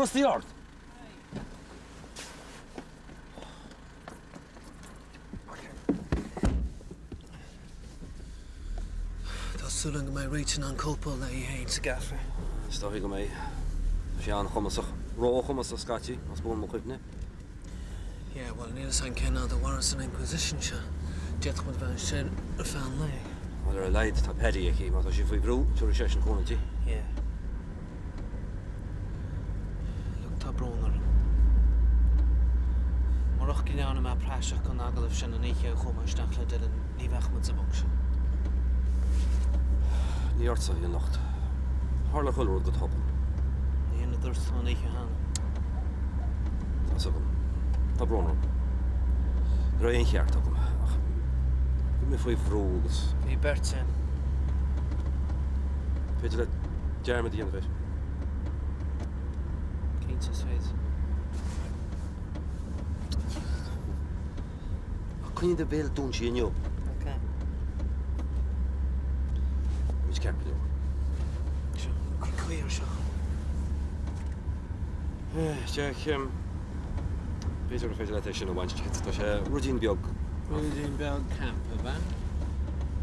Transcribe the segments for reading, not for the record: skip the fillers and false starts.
What's the yard? Sullen go mé reaching an copal na I héin sa gaffer. Stohi go mé. Sé an chumasach rá chumas a scatí as bún mo chuibne. Yeah, well, níl san cenna the Warrants and Inquisition se. Jet chud bheith sin ar fan le. Well, ar a leid tá pedi aici, má tá si faoi brú, tuair sé sin cónatí. Yeah. Look, tá brónar. Marach ginianna me práiseach go nagalibh sin an íche chumasteach le dilan ní bheachmad sa bog se. Ní orsa í an locht. Harla chuilúr go thopal. Ní na dúirsa an íche hána. Tá sagam. Tá brónar. Ra ein cheart agam. Bhí mé faoi bhrú agus. Bhí bert sin. Féidir le dearmad íana bheith. Cínte féid. Cuine de bhéal dún sí inniu. Okay. Which can't be done. Sure, clear, sure. Jack, Peter féidir le sin bhaint tá sé rudín beag. Rudín beag camper van?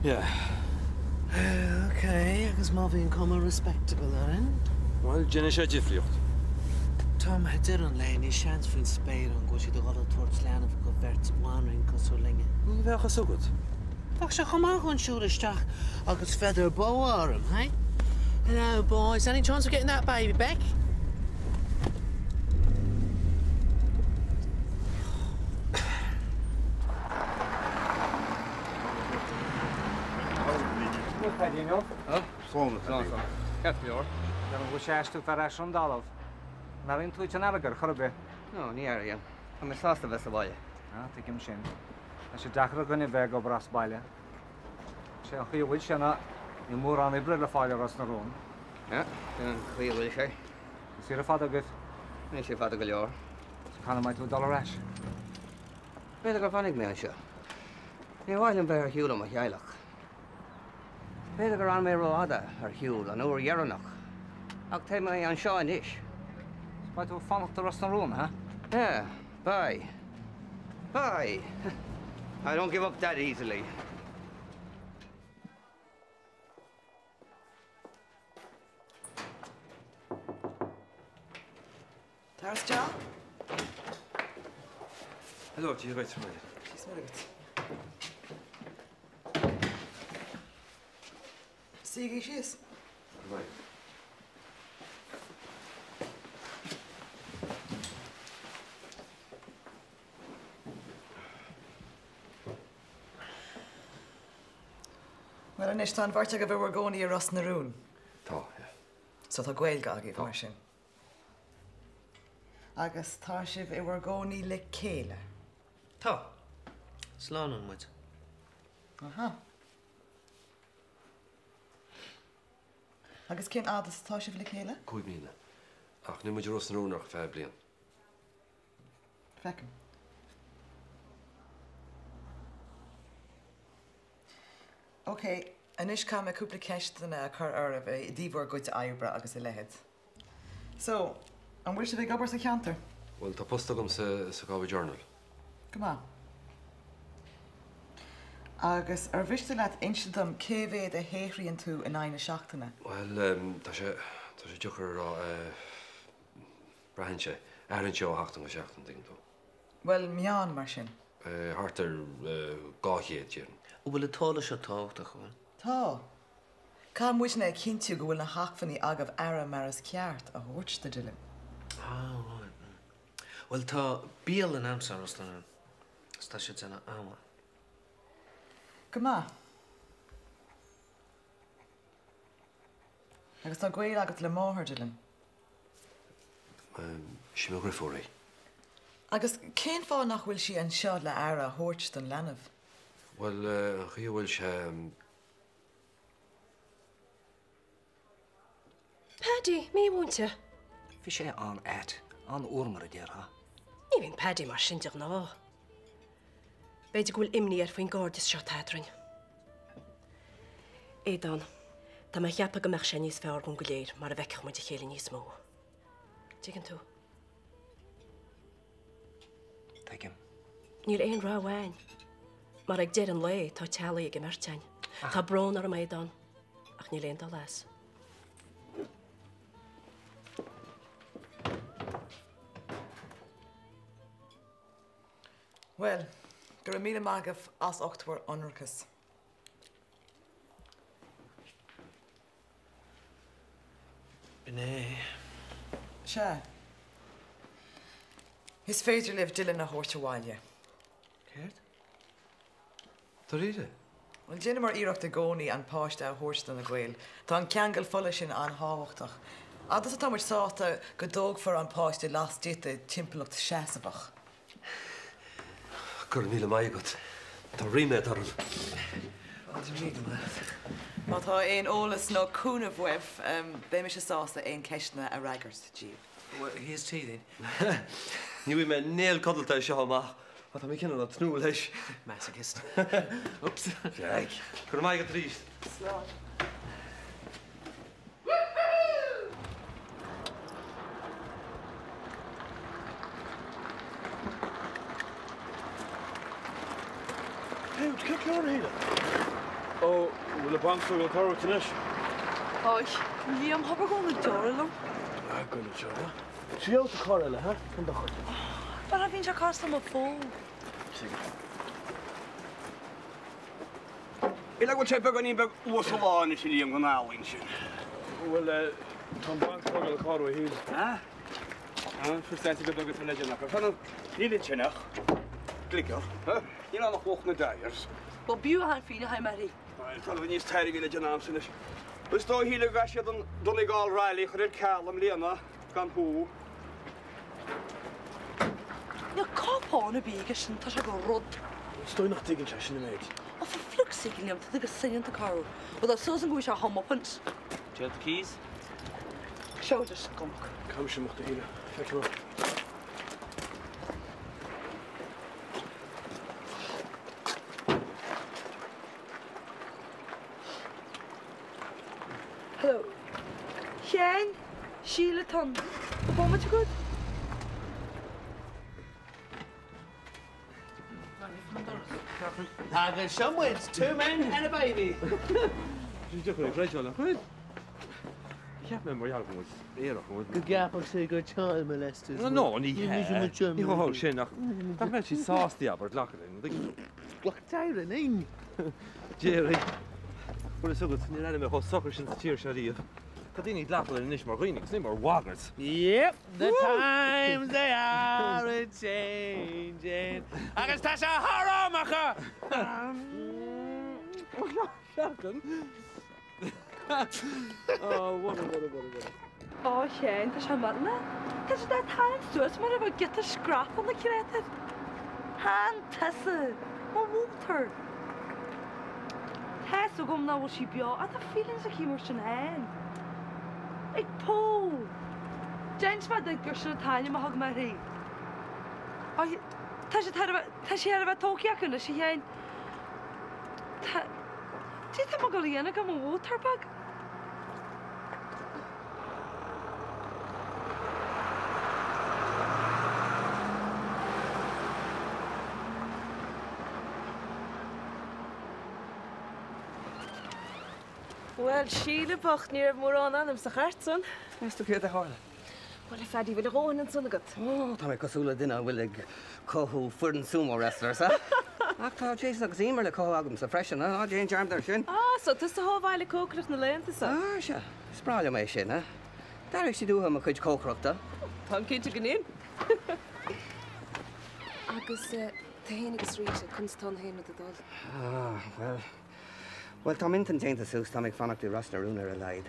Yeah. Okay, agus má bhíon cuma respectable arin. Well, Jenny sé difriocht. Tom hedir an le ní seans faoin spéir an go si do gada tuairt leanamh go bhirt mhainring cosú linge. Ní bhecha sugad. Fach se chumá chun siúlisteach agus feather bow arm, hey? Hello, boys. Any chance of getting that baby back? Slán. Ceúor. Dan bhfu séú fer an dálah. Na bhíon túid an agar chorbe. No, ní aíon. Tá mé sásta bheits a bhaile. Tá cim sin. A sé dechar gona bheith go bras bailile. sé an chuomhhuiid sena I mór an ibre le fáile ras na rún. Ja, an chuomhfuil sé. Is ar a fad agad? Ní sé fad go leor. Chana maid $2 eis. Beidir gur fannig mé an seo. Ní bhhail an bheith ar hiúil am a chealach. Beidir gur an mé roiada ar hiúil an uair dhearannach. Ach té mé an seo inis. Maid tú fannacht ras na rún, ha? Yeah, bye. Bye. I don't give up that easily. There's John. Hello, do you right from it? She's very good. See, she is. Right. Well, in Ishtan, Vartag of we're going to your Ross Naroon. Tá, yeah. So the Gwael Gagi, Varshin. Agus Tarshiv, it were going to Le Kela. Tá. Slán an muid. Aha. Agus cén adas Tarshiv Le Kela? Cúig míle. Ach, ní muid Ross Naroon nach 5 blian. Feckin. Okay, anish kam a cúpla ceist na car arab a díbhar go to Ibra agus a lehead. So, an bhfuil se bheith gabar sa cheantar? Well, tá postagam sa Gábhaigh Journal. Come on. Agus ar bhiste leat instadam céhhéad a héithríonn tú in aine seachtainna? Well, tá sé dúchar rá brahan sé. Airann seo 8 go 7 ding tú. Well, mian mar sin. Hartar 200 dhéan. Ó bhfuil atála se tácht a chuin. Tá. Cá muis na cinntiú go bhfuil na hachfaní agah ara mar as ceart a thuirte dilim. Ah, right. Well, tá bíal an amsar os na sta sé tena ama. Go má. Agus tá gwael agat le máthir dilim. Sí mé grifóí. Agus cén fá nach bhfuil si an seo le ara thuirt den lenamh? Well, chi bhfuil sé... Paddy, mí bhainte. Bhí sé an éit, an uormar a déir, ha? Ní bhín Paddy mar sin deag ná. Beidir go bhfuil imní ar faoin gádas seo teatrainn. Édan, tá mai cheappa go meach sé níos fearr gon go léir mar a bheiceach muid a chéile níos mó. Digan tú. Takim. Níl éon rá bháin. Mar ag deir an le tá teala ag imirtein. Tá brón ar a méidán. Ach níl éon dá leis. Well, gur míle mágah as 8 anrachas. Nee. Se. His féidir libh Dylan na hórte bháile. Céirt? Tá ríide? Well, déanam mar iirecht a gcónaí an páiste a hórsta na ghfuil. Tá an ceangal fola sin an háhachtach. Adas a táid sáta go dóg for an páiste las dite timpplacht seasamach. Gur míle maigat. Tá riméid ar an. Má tá éon ólas nó cúna bhuibh, bé me se sásta éon ceistena a raigart, Díomh. Well, here's tea then. Ní bhí me néal codalta seo amach, a tá mé cinna na tnú leis. Masochist. Oops. Jack, gur maigat tríist. Hey, what's kick your head? Oh, will the bank go through tonight? Oh, Liam, how are we going to do it? I'm going to show you. She out the car, huh? Come back. But I've been to cost them a phone. Ila go chepe go nimbe usolani si Liam go na win sin. Well, come bank go the car with him. Ah. Ah, for sense go go to legend na. Fan ni dit chenach. Klikker, hè? Je nou nog hoog naar daiers. Wat biu aan fine hij maar. Ik zal we niet stijgen in de janaam zijn. We staan hier de gasje dan ik al rijden voor het kalm Lena kan hoe. Ja, kop aan een beetje zijn tas go rod. Sta je nog tegen chasje in de meid? Of een fluxig Liam te de zin te car. Wat dat zo zijn goeie ham op punt. Jet the keys? Show dus kom. Kom je mocht hier. Kijk maar. Hallo. Shane, Sheila-ton. Kom met je goed? Hagen somewhere, it's 2 men and a baby. She's different, right, Jola? Right. Ik heb me maar jou gemoet. Eerder gemoet. Good gap on say good child molesters. No, niet hè. Jo, shit, nog. Dat met je saus die aber lachen. Lach teilen, hè? Jerry. Voor de zogenaamde niet alleen maar gewoon sokkers in de tierscharie. Dat die niet lachen en niet maar weinig, het is niet maar wagers. Yep, the times they are a-changing. Agus tá se haramacha! Oh, what. Oh, Shane, dat is aan wat, ne? Dat is dat hand zoals maar we get a scrap on the creator. Hand Tessa, maar water. Tessa kom nou wat je bio, at the feelings of humor zijn hand. Ik po. James maar dat gusje tanya maar hog maar heen. Oh, Tessa had wat Tokyo kunnen ze heen. Dit heb ik al jaren kom een waterbag. Wel, Sheila bocht neer morán anam sa chartson. Is toch hier te halen? Wel, if Fadi wil gewoon en zonnegat. Oh, dan heb ik zo'n dinner wil ik kohu voor een sumo wrestlers, hè? Ach, tá Jason agus immer le kohu agam sa freshen, hè? Jane Jarm daar sin. Ah, so tus de hovaile kokrach na lente sa. Ah, ja. Spraal mij sin, hè? Daar is die doen hem kuch kokrach, hè? Tam kindje genin. Agus tehenig riete kunstan heen met de dol. Ah, well, tá mintan déanta sús tá ag fannach dú rasna rúnar a leid.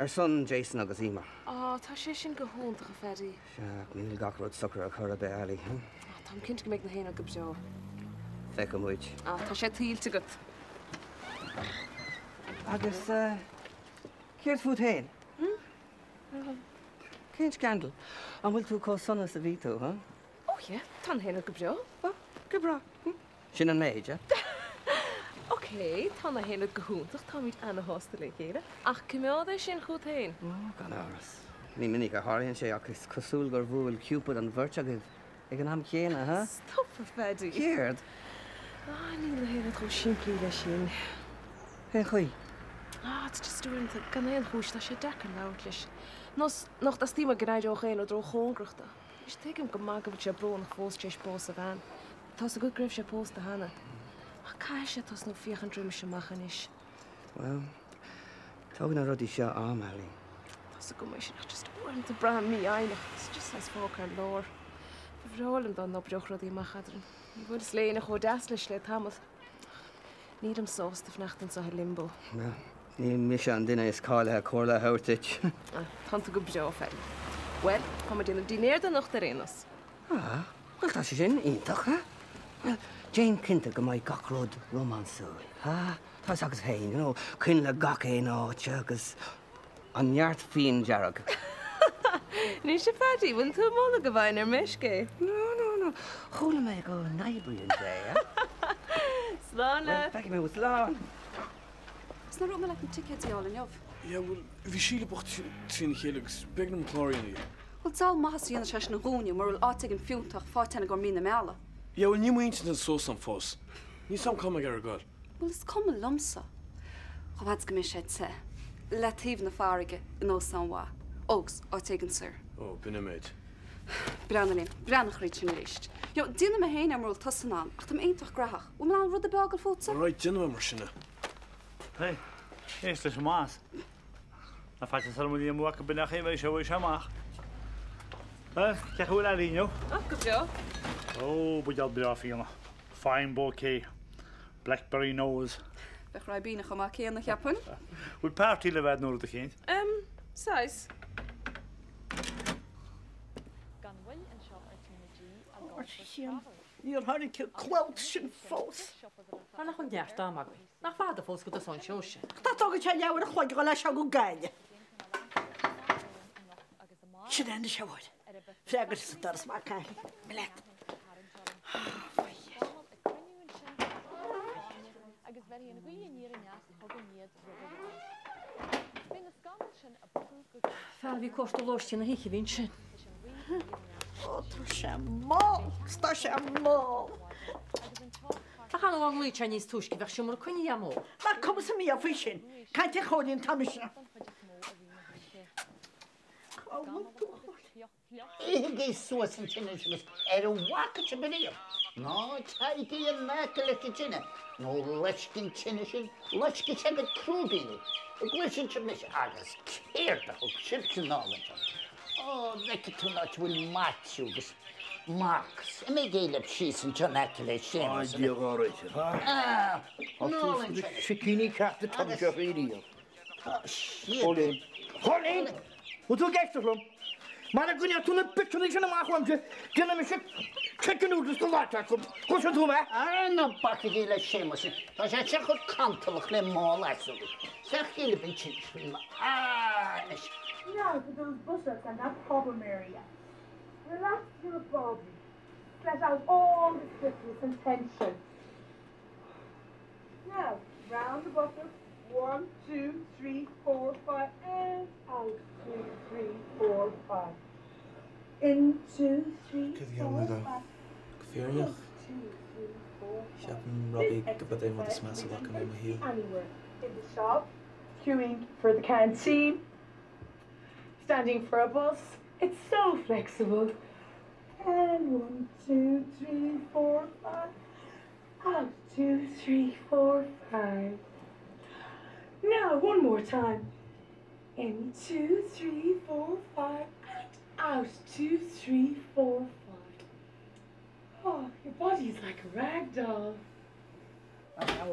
Son Jason agus Emer. Ah, tá sé sin go húnta a Fadi. Seach, níl gachród sucr a chur a be ali, hm? Tam kindje meg na heen a gubseo. Fecha muid. Ah, tá sé tíilte gut. Agus, céirt fút héin? Céint scandal. An bhfuil tú có sonna sa bhí tú, huh? Oh, yeah, tan heen a gubseo. Go bra. Sin an méid, ja? Oké, tan a heen a gohúntach tá mít anna hósta le chéile. Ach, cymiodd sin chwt heen. Oh, gan áras. Ní minic a háiríonn sé agus cosúil gur bhfuil Cupid an bhirt agah ag an am chéana, ha? Stop a fedí. Céard? Ní le héad chu siimplí le sin. Hé chuí? It's just doing the gan éon chúis tá sé decan leabhart leis. Nach tá tíma gráid ó chéile dro chóngrachta. Is tuigim go má go bhfuil sé brón nach fós tééis pós a bhean. Tá a go greibh sé pósta hana. Ach cai sé tas nó fiochan drúm se machchan is. Well, tágan na rudí seo am, Ellie. Tá go mé sin just bhain a bra mí ainach. It's just as fócar lór. Bhrálam don nó breoch rudí machchadran. Bhfuil sléine cho deas leis le tamas. Níd am sósta fnachtan sa limbo. Well, ní mis an duine is cáile a cóla háirteit. Tanta go breo fel. Well, ha dina dinéir an nach rénas. Well, tá sé sin ítach, ha? Well, Jane cinnta go mbeidh gachród romansúil, ha? Tá agus hain, cinn le gach éon áit agus an neart fion dearag. Ní sé fedí, bhain tú móla go bhain ar meiscé. No. Chola mé go naibríonn sé, ha? Sláánna. Feici mé bh slán. Is na rúma le an ticketí all inniuh. Ja, wel, bhí síle bocht trína chéalagus beag na chlóiríon í. Well, tal maithas dhéana sé na gúine mar bhfuil áiteigh an fiúntach fáiténa gur mína meala. Ja, wel, ní muinte an sós an fós. Ní sam cum ar gáil. Well, is cum lomsa. Chomhad go mé sé te. Le taobh na fáige in ó san bhá. Ógus áiteigh an sir. Ó, bina méid. Brannalín, brannach réit sin réist. Jo, dína me héin am rúil tosanán, ach tam éintach grahach. Bú man an rud a beagal fótsa? Right, dina mar sinna. Hey, is leis más. Na fáte salmodí am bhacha binach é bheith seo seach. Ceach bhfuil a líneú? Go breo. Ó, buideal bra fianna. Fine bouquet. Blackberry nose. Bech ra bína chumá céan na cheapan? Bhfuil pártí le bheith nóir a chéint? Sais. Níor tháinig clóid sin fós. Tá nach chun deart am agaí. Nach fád a fós go a san seoise. Tá tógad te leabhar a chuid go leis se go gaiile. Sin enda se bhid. Freagar sa doras má caiil. Le. Fel bhí costa lóistí na hiici vín sin. Ó, tá sé mó, tá sé mó. Tá chan bháin lí te níos túisci bheith siúmar chuine amó. Má cum sa mí a fao sin, caiinte chodín tamisna. Igé suas an tinine agus bhacha se beíom. Ná taí an mecha le tinine. nó leiscin tinine sin, leisci se go crúbíú. Ghuiil sin se mis agus céirta ó sibsin náhaint. Ó, leice tú ná bhfuil Matthew agus Marcus. Mé géile síos an Johnnecha le sin. Díogáidir. Sicíní ceachta tam se réío. Cholín. Cholín! Ú tú geisteflum? Mana gwnio túna bitúna sin amachhaimte, dyna mi se chicken noodles go láta chum. Chus an tú me? Na bacha géile sémas. Tá sé se chud cantalach le má leisú. Sech géile bin sin. Now for those bush-ups and that problem area. Relax your body. Let out all the stiffness and tension. Now, round the bush-ups. 1, 2, 3, 4, 5, and out. 2, 3, 4, 5. In 2, 3, 4, 5. Fearneach. Siapan Robbie go bad mod is massive like I'm here. Anywhere in the shop, queuing for the canteen, standing for a bus. It's so flexible. And 1, 2, 3, 4, 5. Out. 2, 3, 4, 5. Now, one more time. In 2, 3, 4, 5. And out. 2, 3, 4, 5. Oh, your body is like a rag doll.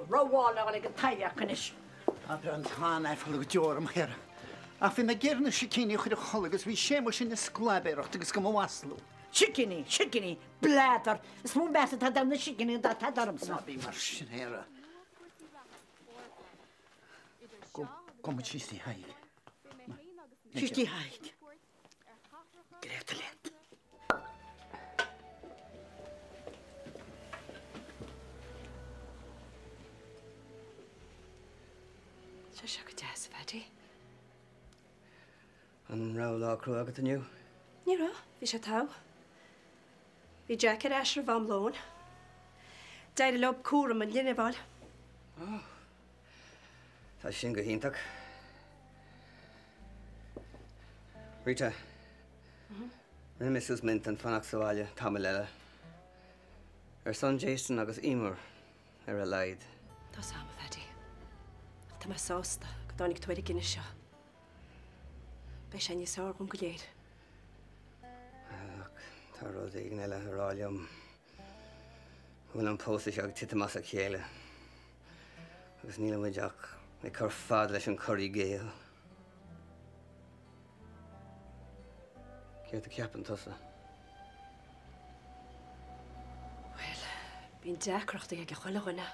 Róháil le go taileachchanis. A bre an táin éfol go deorm chéir. A fi me géirna sicíní chuir a cholagus bhí sémo sin na sclabéirecht agus go mhaslú. Sicíní, bléadar. Is mú beta tá dam na sicíní dá tadarm sa. Bhí mar sin héire. Kom met sístí haig. Sístí haig. Gréta lent. Se go deas fedí. An rá lá cru agat aniu? Ní ra, bhí sé tá. Bhí Jack ar eisir bham lón. Deir lob cuara man linne bhil. Tá sin go híntaach. Rita, rinne Mrs. Minton fannach sa bhaile tamil eile. Son Jason agus Emer ar a leid. Tá sama fedi. Tá me sásta, go dánig tuaide gine seo. Bei sé ní sáir gom go léir. Tá rud igen eile aráiliom. Bhfuil an pósta seag titamas a chéile. Agus níla muideach na chur fad leis an choirí géal. Céir a ceapan tusa. Bhín deacreachta ag a chuileghine.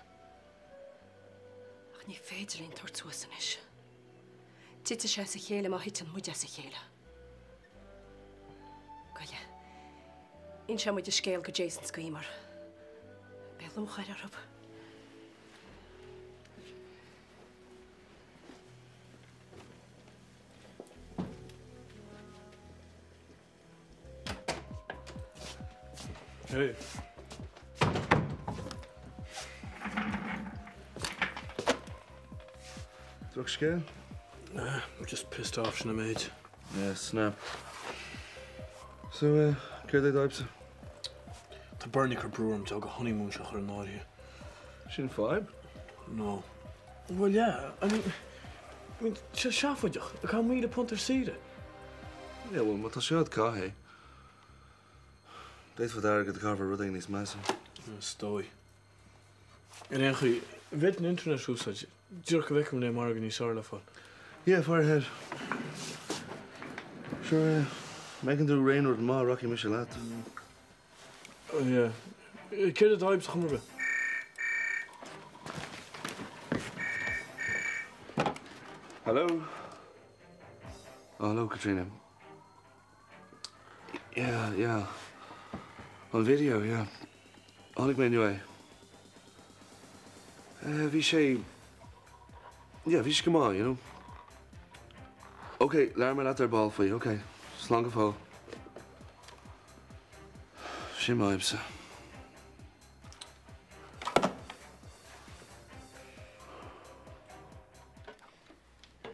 Ach ní féidir líon tuairt suasan is. Tite sé sa chéile má hitan muide sa chéile. Gaile, ín sé muide scéal go Jason scaimar. Bélum chair arab. Hey. Drug scale? Nah, I'm just pissed off, shouldn't I, mate? Yeah, snap. So, care they dibes? The Bernicker Brewer and Jog a honeymoon shach or not here. Shin vibe? No. Well, yeah, I mean, she's shaft with you. I can't meet a punter seed. Yeah, well, but she'll car, hey. That's what I get the cover running this mess. Stoy. En eigenlijk, weet een internet hoe dat je. Jerk weg met hem organiseren van. Yeah, far ahead. Sure, making the rain or the ma Rocky Michelat. Oh yeah. Ken het hype gaan we. Hello. Oh, hello, Katrina. Yeah. On video, yeah. All ik meen anyway. Wie say? Yeah, wie come on, you know. Okay, laat me laat haar bal voor je. Okay, slang of ho. Shim vibes.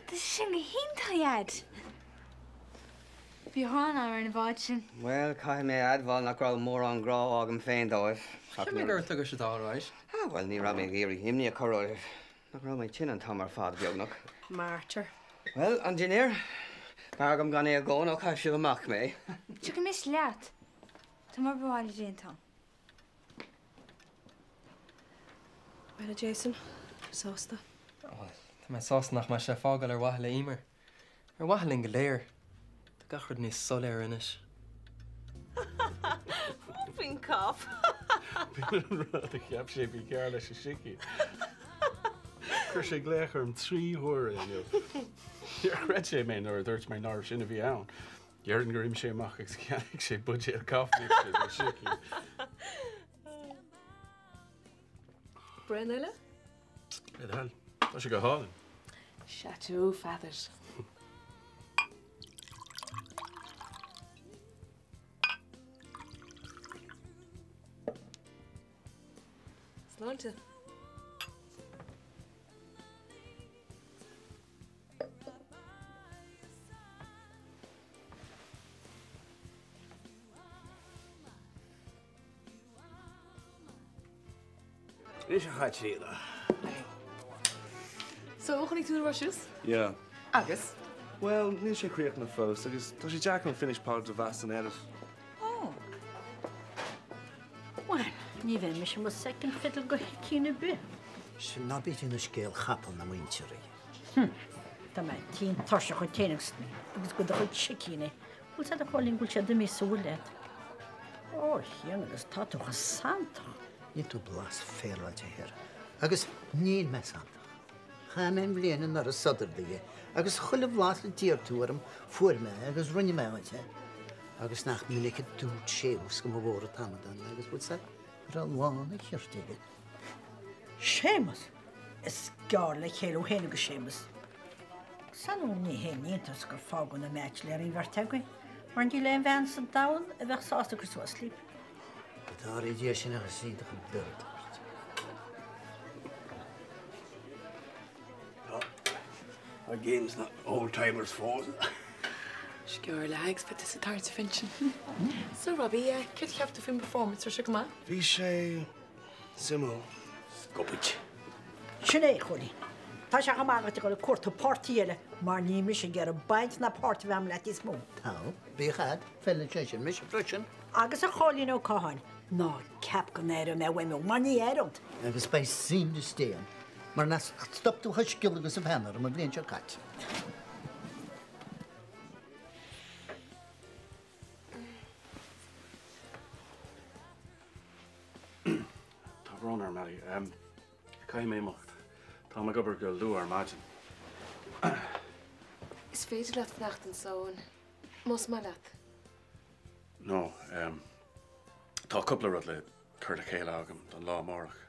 Dis sin go híntaíad. Bhí hána ar an bhaidsin. Well, cai mé adbháil nach raibh mór an grá agam féin dóibh. Mé gur tugur sé dáráis? Well, ní raibh mé géirí himní a choráibh. Nach raibh mé tin an tamar fad beagnach. Martyr. Well, engineer, agam gan é a gcón ó caibh siad amach mé. Tu go mis leat. Tá mar bháil déantá. Well, Jason, sásta. Tá mé sásta nach mar sé fágal ar wathla Emer. Ar wathla go léir. Tá gachard níos soléir inis. Bhín cop. De heb sé bí cear leis a sici. Cur sé gléachar am trí thuair inniu. Reid sé mé nuair dúirt mé náir sinna bhí ann. Dhearan gur im sé amach ag ceannig sé budget a coffee sé sici. Brenn eile? Hel, tá sé go hálan. Chateau feathers. Slánte. Is a chat síla. So, chunig tú roisiús? Yeah. Agus? Well, níl sé críoch na fós, agus tá sé Jack an finish part of vast an edit. Oh. Well, ní bheith me sem mo second fiddle go cína bu. Sin ná bit ina scéal chapel na muinteí. Tá me tín tarse chu téanagsní, agus go chuid sicíine. Bhil sé a cholín bhil sé de mí súlaid. Ó, chéan agus tátucha santa. Ní tú blas féráilte hir. Agus níl me santa. Chan éim blianaan ar a sodardaige, agus chuile blas le díartúarm fuair me agus runne mehainte. Agus nach mílicha dút séús go bhór a tamadan, agus bhil sé ralhána cheirtíige. Sémas? Is gár le chéú héna go sémas. Sanú ní hé nítas gur fágan na méid le í bhartegaí, mar ní le bhean sa dain a bheith sásta gur suaslíp. Tá dé sin a síach an burt. Against the old-timers falls. Scior legs, but this is a hard to finch. So, Robbie, could you have the film performance or something? Bhí sé simú scopid. Sinné chuí. Tá se mágat go cuatá páirtíile mar ní mis sin gur a baint na páirt bhem le is mó. Tá, bíchad, felicitation, mis frisin. Agus a cholín ó cáin, ná cap go néir me bhaimú mar ní éirecht. Agus bei sim de stéan. Maar nas stopú huisciil agus a bhenar am a bblion seo cat. Tá brónar Mary, cai mé mocht. Tá me gobar go lú ar maidin. Is féidir leat fnacht an saoin. Mos má leat. No, tá coupla rud le chuir a chéile agam don lá mórach.